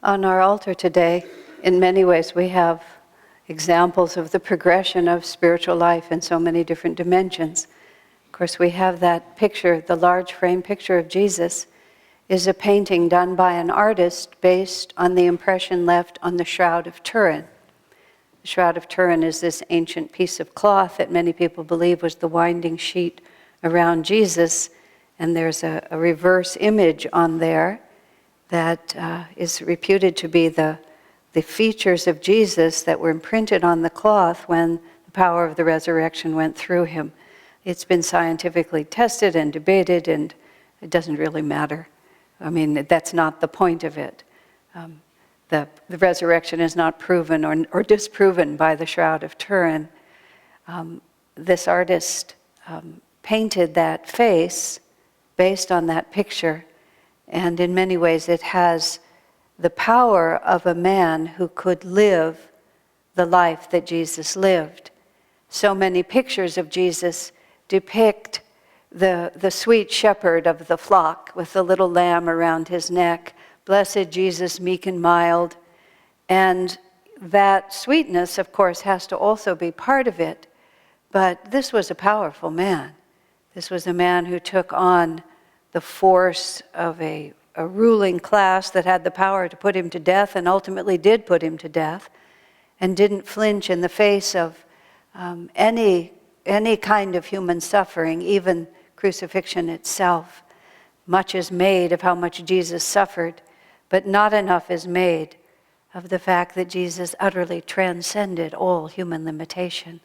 On our altar today, in many ways, we have examples of the progression of spiritual life in so many different dimensions. Of course, we have that picture, the large frame picture of Jesus is a painting done by an artist based on the impression left on the Shroud of Turin. The Shroud of Turin is this ancient piece of cloth that many people believe was the winding sheet around Jesus, and there's a reverse image on there that is reputed to be the features of Jesus that were imprinted on the cloth when the power of the resurrection went through him. It's been scientifically tested and debated, and it doesn't really matter. I mean, that's not the point of it. The resurrection is not proven or disproven by the Shroud of Turin. This artist painted that face based on that picture, and in many ways it has the power of a man who could live the life that Jesus lived. So many pictures of Jesus depict the sweet shepherd of the flock with the little lamb around his neck, blessed Jesus, meek and mild. And that sweetness, of course, has to also be part of it. But this was a powerful man. This was a man who took on the force of a ruling class that had the power to put him to death, and ultimately did put him to death, and didn't flinch in the face of any kind of human suffering, even crucifixion itself. Much is made of how much Jesus suffered, but not enough is made of the fact that Jesus utterly transcended all human limitation.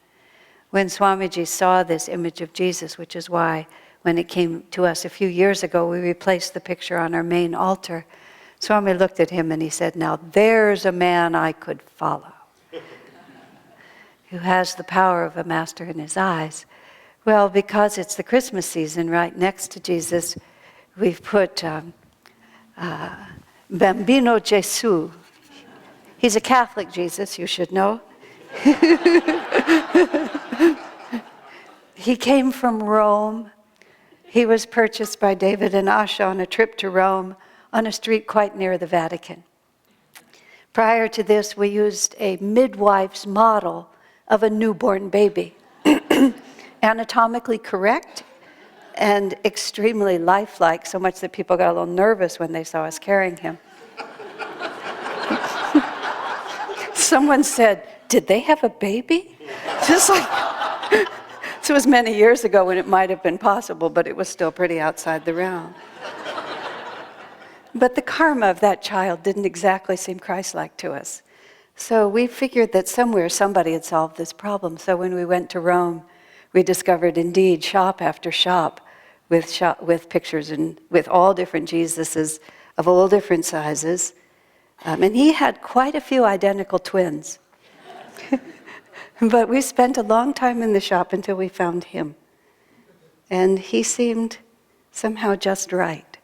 When Swamiji saw this image of Jesus, which is why when it came to us a few years ago, we replaced the picture on our main altar, Swami looked at him and he said, now there's a man I could follow, who has the power of a master in his eyes. Well, because it's the Christmas season, right next to Jesus, we've put Bambino Gesù. He's a Catholic Jesus, you should know. He came from Rome. He was purchased by David and Asha on a trip to Rome on a street quite near the Vatican. Prior to this, we used a midwife's model of a newborn baby. Anatomically correct and extremely lifelike, so much that people got a little nervous when they saw us carrying him. Someone said, did they have a baby? Just like, this was many years ago when it might have been possible, but it was still pretty outside the realm. But the karma of that child didn't exactly seem Christ-like to us. So we figured that somewhere somebody had solved this problem. So when we went to Rome, we discovered indeed shop after shop with pictures and with all different Jesuses of all different sizes. And he had quite a few identical twins. But we spent a long time in the shop until we found him. And he seemed somehow just right.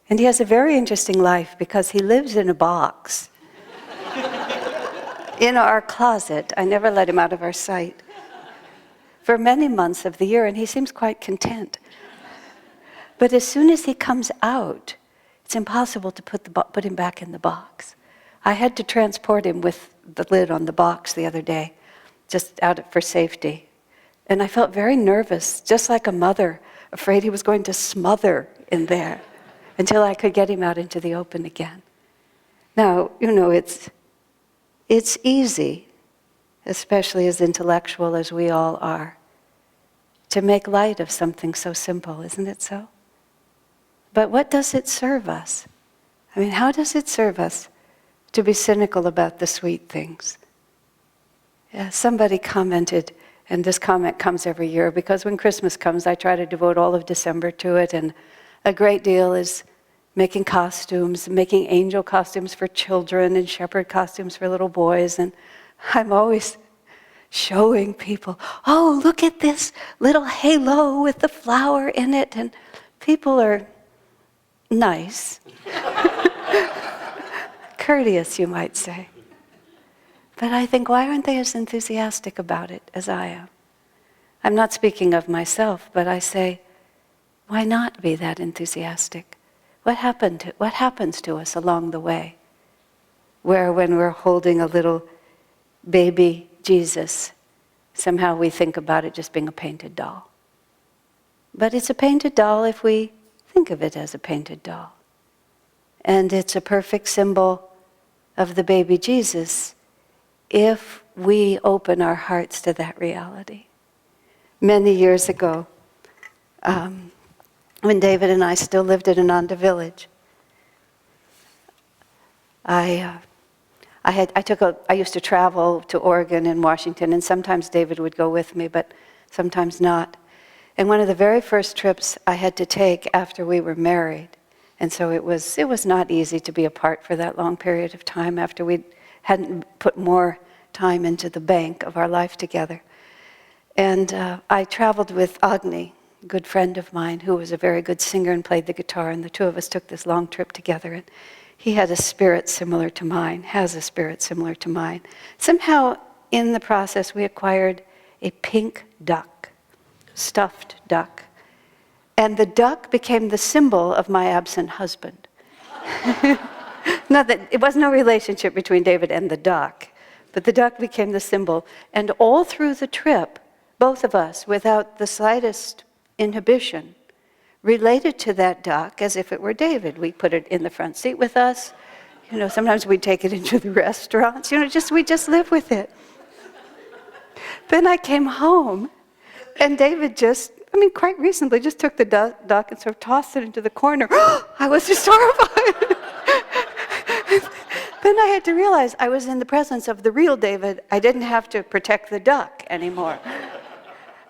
And he has a very interesting life because he lives in a box. In our closet. I never let him out of our sight. For many months of the year, and he seems quite content. But as soon as he comes out, it's impossible to put him back in the box. I had to transport him with the lid on the box the other day, just for safety. And I felt very nervous, just like a mother, afraid he was going to smother in there until I could get him out into the open again. Now, it's easy, especially as intellectual as we all are, to make light of something so simple, isn't it so? But what does it serve us? I mean, how does it serve us to be cynical about the sweet things? Yeah, somebody commented, and this comment comes every year, because when Christmas comes, I try to devote all of December to it, and a great deal is making costumes, making angel costumes for children and shepherd costumes for little boys, and I'm always showing people, oh, look at this little halo with the flower in it, and people are nice. Courteous, you might say. But I think, why aren't they as enthusiastic about it as I am? I'm not speaking of myself, but I say, why not be that enthusiastic? What happens to us along the way? where when we're holding a little baby Jesus, somehow we think about it just being a painted doll. But it's a painted doll if we think of it as a painted doll. And it's a perfect symbol of the baby Jesus if we open our hearts to that reality. Many years ago, when David and I still lived at Ananda village, I used to travel to Oregon and Washington, and sometimes David would go with me, but sometimes not. And one of the very first trips I had to take after we were married, and so it was not easy to be apart for that long period of time after we hadn't put more time into the bank of our life together. And I traveled with Agni, a good friend of mine, who was a very good singer and played the guitar, and the two of us took this long trip together. And he had a spirit similar to mine, has a spirit similar to mine. Somehow, in the process, we acquired a pink duck, stuffed duck. And the duck became the symbol of my absent husband. Not that, it was no relationship between David and the duck, but the duck became the symbol. And all through the trip, both of us, without the slightest inhibition, related to that duck as if it were David. We put it in the front seat with us. Sometimes we'd take it into the restaurants. We just live with it. Then I came home, and David quite recently just took the duck and sort of tossed it into the corner. I was just horrified. Then I had to realize I was in the presence of the real David. I didn't have to protect the duck anymore.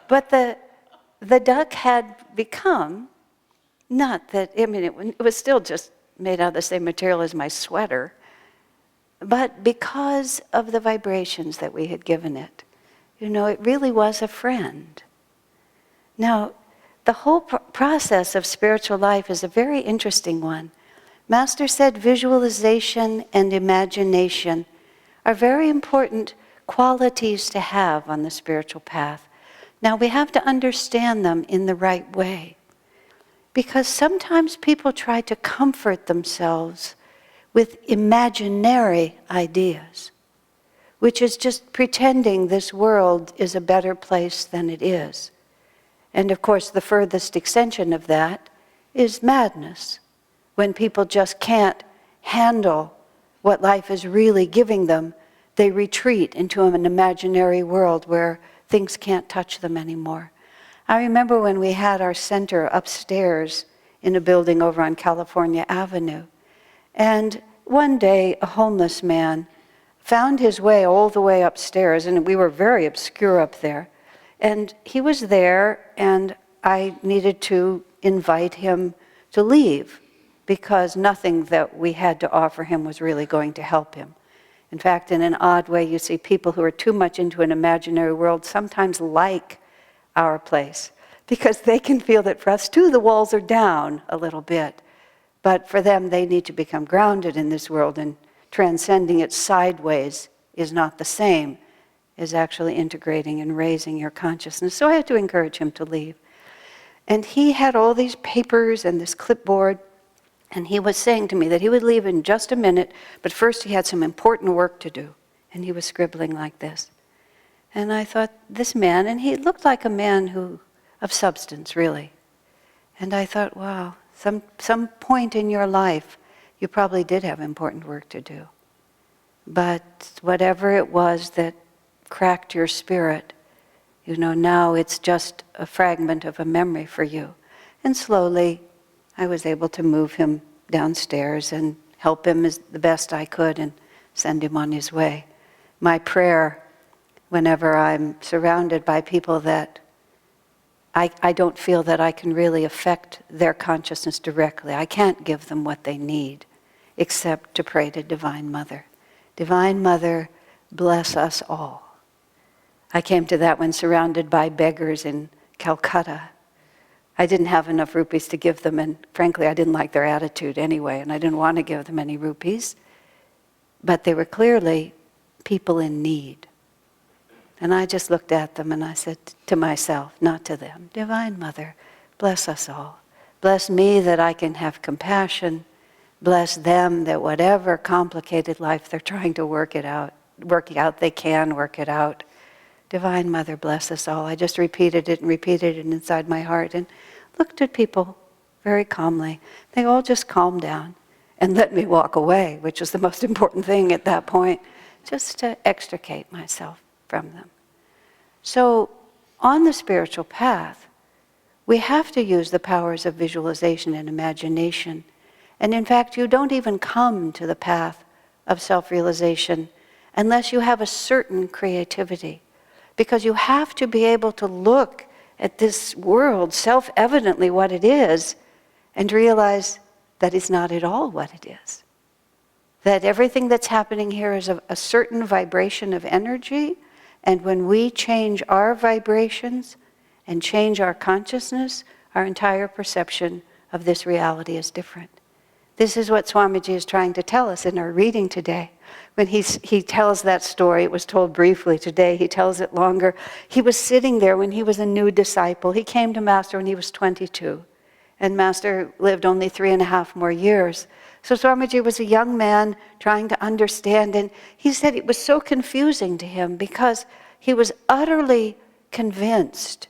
But the duck had become, not that, it was still just made out of the same material as my sweater, but because of the vibrations that we had given it. It really was a friend. Now, the whole process of spiritual life is a very interesting one. Master said visualization and imagination are very important qualities to have on the spiritual path. Now, we have to understand them in the right way, because sometimes people try to comfort themselves with imaginary ideas, which is just pretending this world is a better place than it is. And of course, the furthest extension of that is madness, when people just can't handle what life is really giving them. They retreat into an imaginary world where things can't touch them anymore. I remember when we had our center upstairs in a building over on California Avenue, and one day a homeless man found his way all the way upstairs, and we were very obscure up there. And he was there, and I needed to invite him to leave because nothing that we had to offer him was really going to help him. In fact, in an odd way, you see people who are too much into an imaginary world sometimes like our place, because they can feel that for us too, the walls are down a little bit. But for them, they need to become grounded in this world, and transcending it sideways is not the same as actually integrating and raising your consciousness. So I had to encourage him to leave. And he had all these papers and this clipboard, and he was saying to me that he would leave in just a minute, but first he had some important work to do. And he was scribbling like this. And I thought, this man, and he looked like a man of substance, really. And I thought, wow, some point in your life, you probably did have important work to do. But whatever it was that cracked your spirit, now it's just a fragment of a memory for you. And slowly, I was able to move him downstairs and help him as the best I could and send him on his way. My prayer, whenever I'm surrounded by people that I don't feel that I can really affect their consciousness directly, I can't give them what they need, except to pray to Divine Mother. Divine Mother, bless us all. I came to that when surrounded by beggars in Calcutta. I didn't have enough rupees to give them, and frankly, I didn't like their attitude anyway, and I didn't want to give them any rupees. But they were clearly people in need. And I just looked at them and I said to myself, not to them, Divine Mother, bless us all. Bless me that I can have compassion. bless them that whatever complicated life they're trying to work out, they can work it out. Divine Mother, bless us all. I just repeated it inside my heart and looked at people very calmly. They all just calmed down and let me walk away, which was the most important thing at that point, just to extricate myself from them. So on the spiritual path, we have to use the powers of visualization and imagination. And in fact, you don't even come to the path of self-realization unless you have a certain creativity. Because you have to be able to look at this world, self-evidently what it is, and realize that it's not at all what it is. That everything that's happening here is a certain vibration of energy, and when we change our vibrations and change our consciousness, our entire perception of this reality is different. This is what Swamiji is trying to tell us in our reading today. When he tells that story, it was told briefly today, he tells it longer. He was sitting there when he was a new disciple. He came to Master when he was 22, and Master lived only 3.5 more years. So Swamiji was a young man trying to understand, and he said it was so confusing to him because he was utterly convinced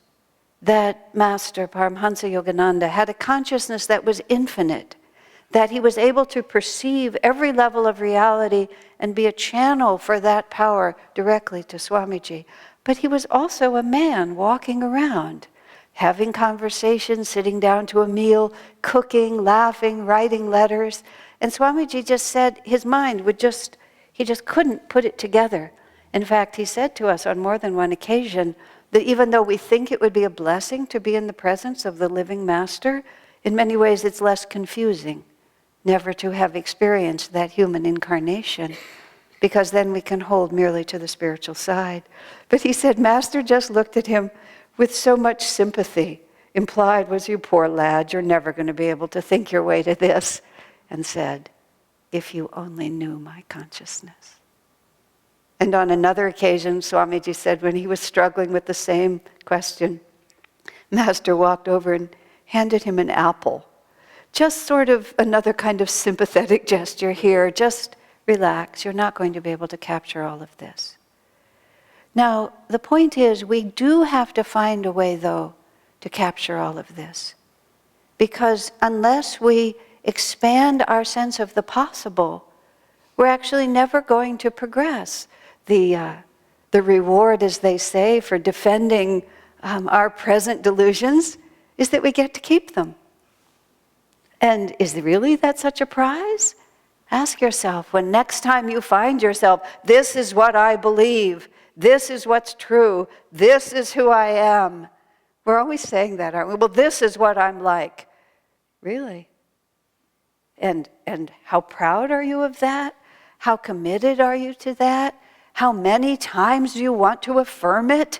that Master Paramhansa Yogananda had a consciousness that was infinite, that he was able to perceive every level of reality and be a channel for that power directly to Swamiji. But he was also a man walking around, having conversations, sitting down to a meal, cooking, laughing, writing letters. And Swamiji just said his mind he just couldn't put it together. In fact, he said to us on more than one occasion that even though we think it would be a blessing to be in the presence of the living Master, in many ways it's less confusing never to have experienced that human incarnation, because then we can hold merely to the spiritual side. But he said Master just looked at him with so much sympathy. Implied was, "You poor lad, you're never going to be able to think your way to this," and said, "If you only knew my consciousness." And on another occasion, Swamiji said when he was struggling with the same question, Master walked over and handed him an apple. Just sort of another kind of sympathetic gesture here. Just relax. You're not going to be able to capture all of this. Now, the point is, we do have to find a way, though, to capture all of this. Because unless we expand our sense of the possible, we're actually never going to progress. The reward, as they say, for defending our present delusions is that we get to keep them. And is really that such a prize? Ask yourself, when next time you find yourself, this is what I believe, this is what's true, this is who I am. We're always saying that, aren't we? Well, this is what I'm like. Really? And how proud are you of that? How committed are you to that? How many times do you want to affirm it?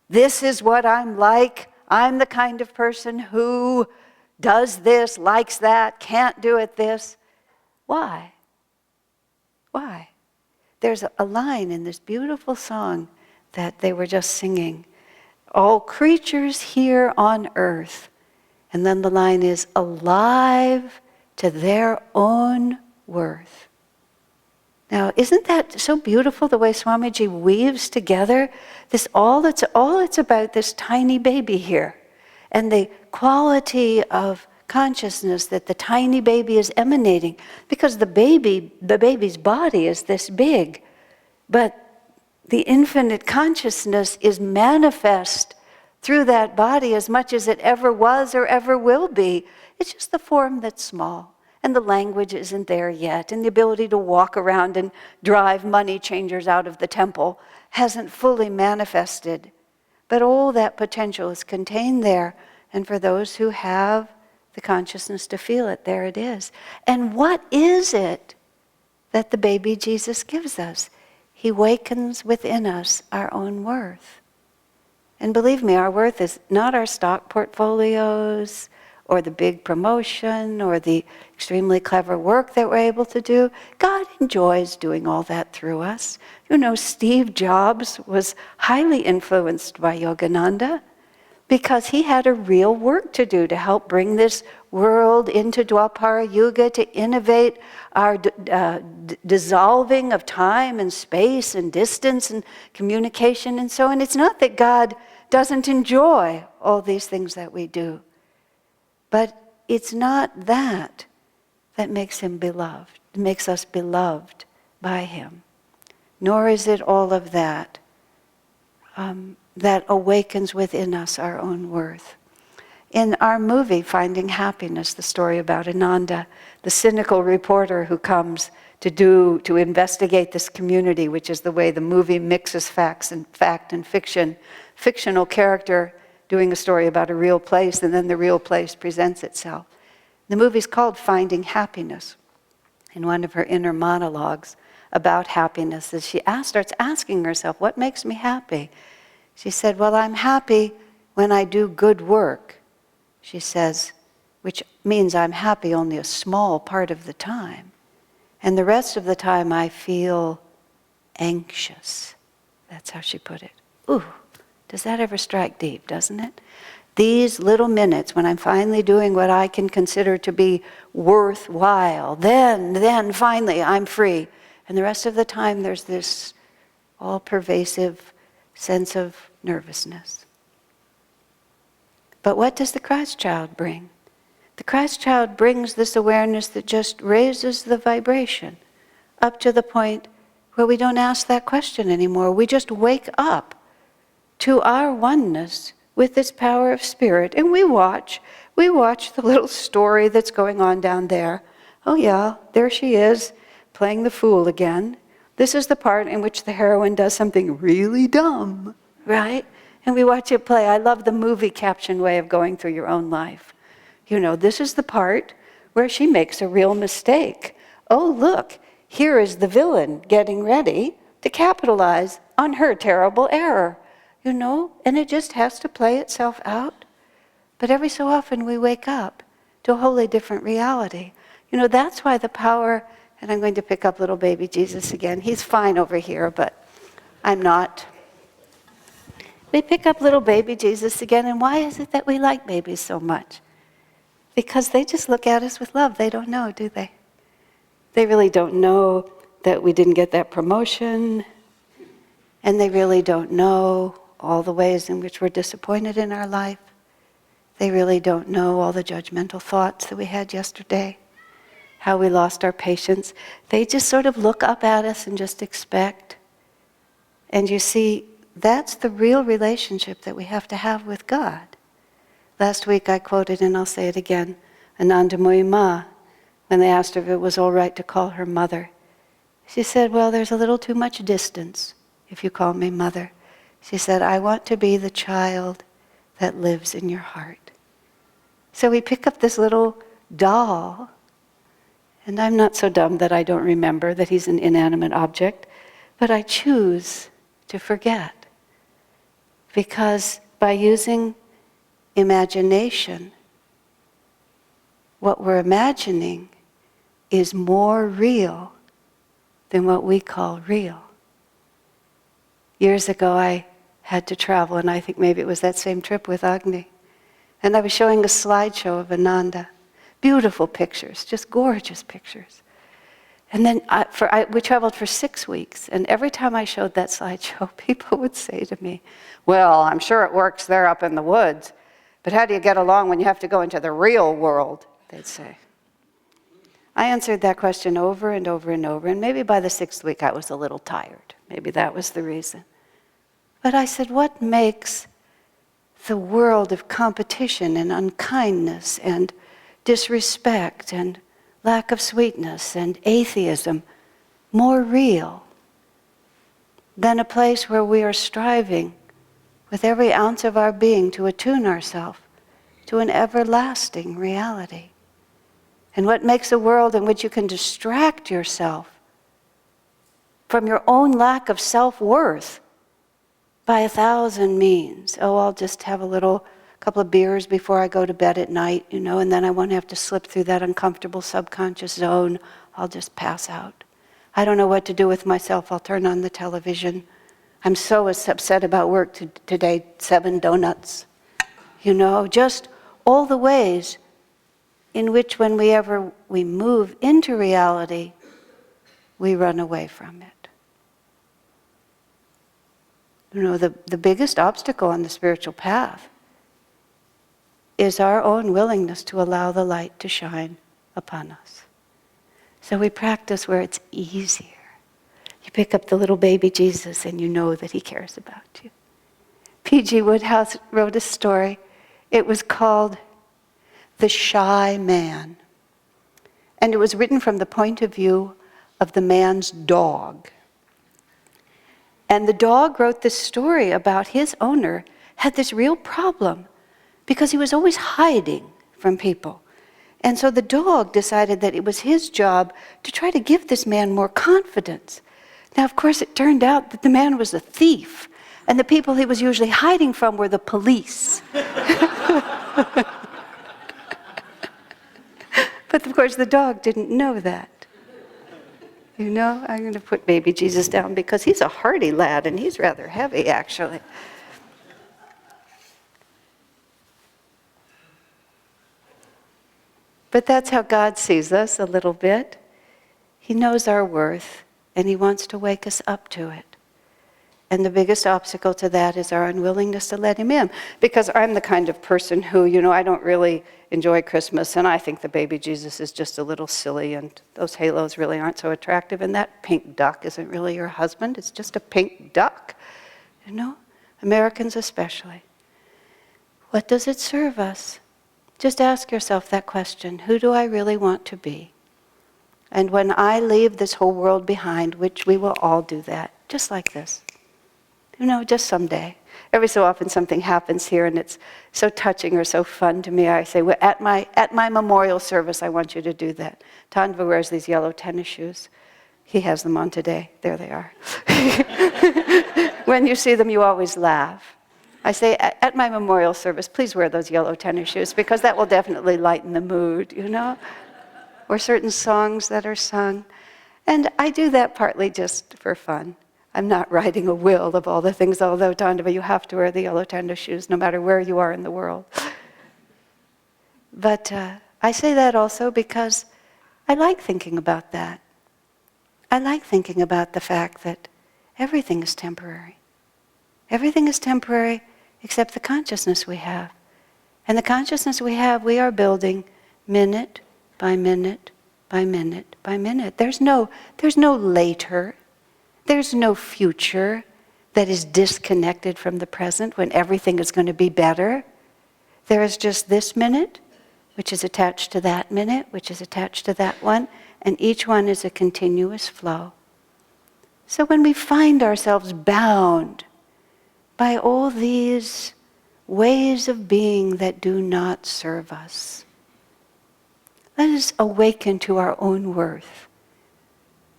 This is what I'm like. I'm the kind of person who does this, likes that, can't do it this. Why? Why? There's a line in this beautiful song that they were just singing. All creatures here on earth. And then the line is, alive to their own worth. Now, isn't that so beautiful, the way Swamiji weaves together this it's about this tiny baby here, and the quality of consciousness that the tiny baby is emanating, because the baby's body is this big, but the infinite consciousness is manifest through that body as much as it ever was or ever will be. It's just the form that's small. And the language isn't there yet, and the ability to walk around and drive money changers out of the temple hasn't fully manifested. But all that potential is contained there, and for those who have the consciousness to feel it, there it is. And what is it that the baby Jesus gives us? He wakens within us our own worth. And believe me, our worth is not our stock portfolios, or the big promotion, or the extremely clever work that we're able to do. God enjoys doing all that through us. You know, Steve Jobs was highly influenced by Yogananda. because he had a real work to do to help bring this world into Dwapara Yuga, to innovate our dissolving of time and space and distance and communication and so on. It's not that God doesn't enjoy all these things that we do, but it's not that makes him beloved, makes us beloved by him. Nor is it all of that that awakens within us our own worth. In our movie, Finding Happiness, the story about Ananda, the cynical reporter who comes to investigate this community, which is the way the movie mixes fact and fiction. Fictional character doing a story about a real place, and then the real place presents itself. The movie's called Finding Happiness. In one of her inner monologues about happiness, as she starts asking herself, what makes me happy? She said, well, I'm happy when I do good work. She says, which means I'm happy only a small part of the time. And the rest of the time I feel anxious. That's how she put it. Ooh, does that ever strike deep, doesn't it? These little minutes when I'm finally doing what I can consider to be worthwhile, then finally I'm free. And the rest of the time there's this all-pervasive sense of nervousness. But what does the Christ child bring? The Christ child brings this awareness that just raises the vibration up to the point where we don't ask that question anymore. We just wake up to our oneness with this power of spirit, and we watch the little story that's going on down there. Oh yeah, there she is, playing the fool again. This is the part in which the heroine does something really dumb, right? And we watch it play. I love the movie caption way of going through your own life. You know, this is the part where she makes a real mistake. Oh, look, here is the villain getting ready to capitalize on her terrible error. You know, and it just has to play itself out. But every so often we wake up to a wholly different reality. You know, that's why the power, and I'm going to pick up little baby Jesus again. He's fine over here, but I'm not. We pick up little baby Jesus again, and why is it that we like babies so much? Because they just look at us with love. They don't know, do they? They really don't know that we didn't get that promotion, and they really don't know all the ways in which we're disappointed in our life. They really don't know all the judgmental thoughts that we had yesterday, how we lost our patience. They just sort of look up at us and just expect. And you see, that's the real relationship that we have to have with God. Last week I quoted, and I'll say it again, Ananda Ma, when they asked her if it was all right to call her mother. She said, well, there's a little too much distance if you call me mother. She said, I want to be the child that lives in your heart. So we pick up this little doll, and I'm not so dumb that I don't remember that he's an inanimate object, but I choose to forget. Because by using imagination, what we're imagining is more real than what we call real. Years ago I had to travel, and I think maybe it was that same trip with Agni. And I was showing a slideshow of Ananda. Beautiful pictures, just gorgeous pictures. And then we traveled for 6 weeks, and every time I showed that slideshow, people would say to me, well, I'm sure it works there up in the woods, but how do you get along when you have to go into the real world, they'd say. I answered that question over and over and over, and maybe by the 6th week I was a little tired. Maybe that was the reason. But I said, what makes the world of competition and unkindness and disrespect and lack of sweetness and atheism more real than a place where we are striving with every ounce of our being to attune ourselves to an everlasting reality? And what makes a world in which you can distract yourself from your own lack of self-worth by 1,000 means? Oh, I'll just have a couple of beers before I go to bed at night, you know, and then I won't have to slip through that uncomfortable subconscious zone. I'll just pass out. I don't know what to do with myself. I'll turn on the television. I'm so upset about work today, 7 donuts. just all the ways in which whenever we move into reality, we run away from it. The biggest obstacle on the spiritual path is our own willingness to allow the light to shine upon us. So we practice where it's easier. You pick up the little baby Jesus and you know that he cares about you. P.G. Woodhouse wrote a story. It was called The Shy Man. And it was written from the point of view of the man's dog. And the dog wrote this story about his owner had this real problem because he was always hiding from people. And so the dog decided that it was his job to try to give this man more confidence. Now, of course, it turned out that the man was a thief, and the people he was usually hiding from were the police. But of course, the dog didn't know that. I'm going to put baby Jesus down because he's a hardy lad, and he's rather heavy, actually. But that's how God sees us a little bit. He knows our worth, and he wants to wake us up to it. And the biggest obstacle to that is our unwillingness to let him in. Because I'm the kind of person who, I don't really enjoy Christmas, and I think the baby Jesus is just a little silly, and those halos really aren't so attractive, and that pink duck isn't really your husband, it's just a pink duck. Americans especially. What does it serve us? Just ask yourself that question. Who do I really want to be? And when I leave this whole world behind, which we will all do that, just like this. Just someday. Every so often something happens here and it's so touching or so fun to me. I say, well, at my memorial service, I want you to do that. Tandva wears these yellow tennis shoes. He has them on today. There they are. When you see them, you always laugh. I say, at my memorial service, please wear those yellow tennis shoes because that will definitely lighten the mood, Or certain songs that are sung. And I do that partly just for fun. I'm not writing a will of all the things, although, Tandava, you have to wear the yellow tennis shoes no matter where you are in the world. But I say that also because I like thinking about that. I like thinking about the fact that everything is temporary. Everything is temporary except the consciousness we have. And the consciousness we have, we are building minute by minute by minute by minute. There's no later. There's no future that is disconnected from the present when everything is going to be better. There is just this minute, which is attached to that minute, which is attached to that one, and each one is a continuous flow. So when we find ourselves bound by all these ways of being that do not serve us, let us awaken to our own worth.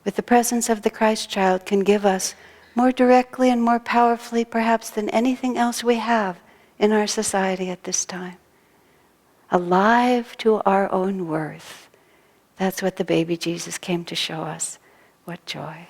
With the presence of the Christ child can give us more directly and more powerfully perhaps than anything else we have in our society at this time. Alive to our own worth. That's what the baby Jesus came to show us. What joy.